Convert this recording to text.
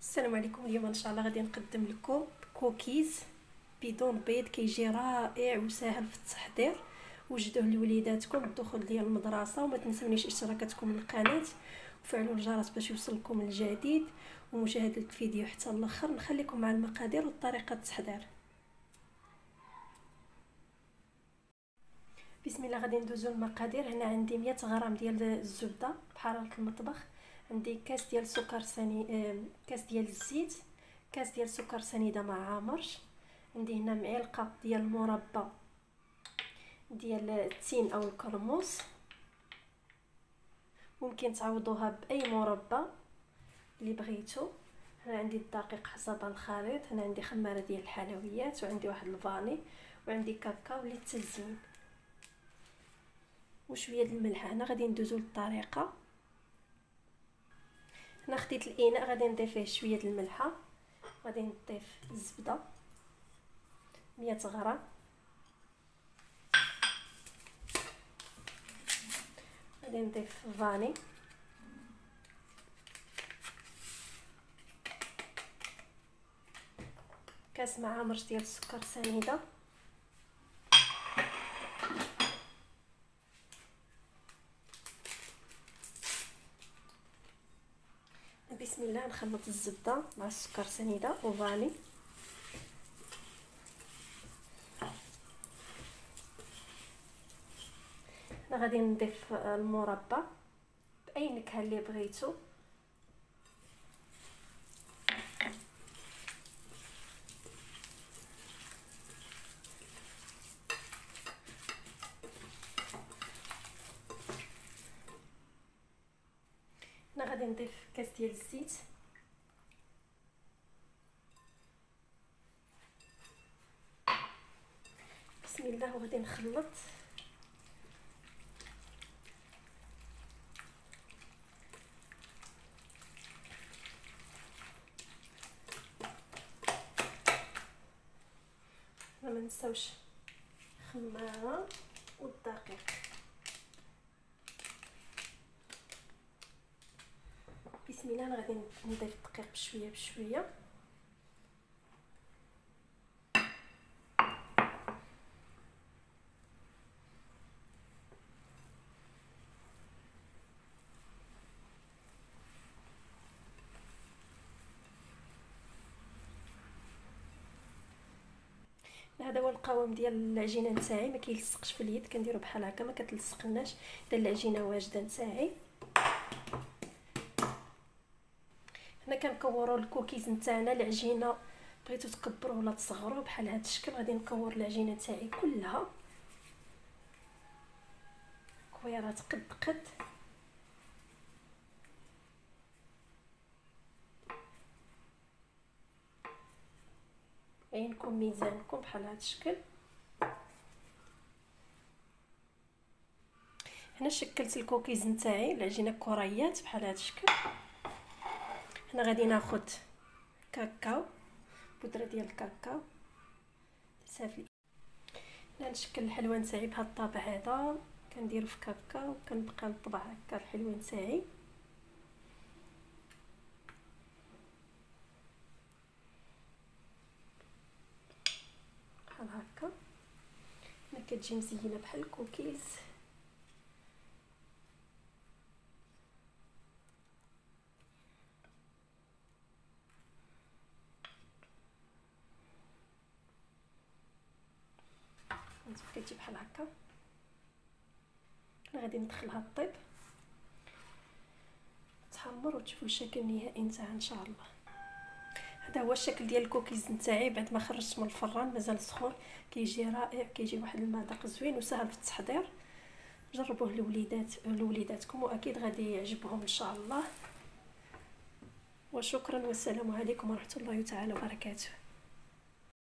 السلام عليكم. اليوم ان شاء الله غادي نقدم لكم كوكيز بدون بيض، كيجي رائع وسهل في التحضير. وجدوه لوليداتكم الدخول ديال المدرسه، وما تنسونيش اشتراكاتكم للقناه وفعلوا الجرس باش يوصلكم الجديد ومشاهده الفيديو حتى الاخر. نخليكم مع المقادير وطريقه التحضير. بسم الله. غادي ندوزو المقادير. هنا عندي 100 غرام ديال الزبده بحراره المطبخ، عندي كاس ديال السكر كاس ديال الزيت، كاس ديال السكر سنيده ما عامرش، عندي هنا معلقه ديال المربى ديال التين او الكرموس، ممكن تعوضوها باي مربى اللي بغيتو. هنا عندي الدقيق حسب الخليط، هنا عندي خماره ديال الحلويات، وعندي واحد الفاني، وعندي كاكاو للتزيين وشويه د الملح. هنا غادي ندوزو للطريقه. هنا خديت الاناء غادي نضيف فيه شويه د الملحه، غادي نضيف الزبده 100 غرام، غادي نضيف فاني، كاس معامرش ديال السكر سنيده، بسم الله. نخلط الزبده مع السكر سنيده وفاني. هنا غادي نضيف المربى باي نكهه اللي بغيتو. هنا غادي نضيف كاس ديال الزيت، بسم الله، وغادي نخلط. ما ننساوش خماره والدقيق. بسم الله. انا غادي نضيف الدقيق بشويه بشويه. هذا هو القوام ديال العجينه نتاعي، ما كيلصقش في اليد، كنديرو بحال هكا ما كتلصقناش. اذا العجينه واجده نتاعي. هنا كنكوروا الكوكيز نتاعنا. العجينه بغيتو تكبروا ولا تصغروا بحال هذا الشكل، غادي نكور العجينه نتاعي كلها كويرات قد عينكم ميزانكم بحال هذا الشكل. هنا شكلت الكوكيز نتاعي، العجينه كريات بحال هذا الشكل. هنا غادي ناخذ كاكاو، بودره ديال الكاكاو صافي. هنا نشكل الحلوه نتاعي بهذا الطابع هذا، كنديرو في كاكاو، كنبقى نطبع هكا الحلوه نتاعي بحال هكا. ما كتجي مزينه بحال الكوكيز. كتجي بحال هكا. انا غادي ندخلها الطيب تحمر وتشوفوا الشكل النهائي نتاعها ان شاء الله. هذا هو الشكل ديال الكوكيز نتاعي بعد ما خرجت من الفران، مازال سخون، كيجي رائع، كيجي واحد المذاق زوين وسهل في التحضير. جربوه لوليداتكم واكيد غادي يعجبهم ان شاء الله. وشكرا والسلام عليكم ورحمه الله تعالى وبركاته.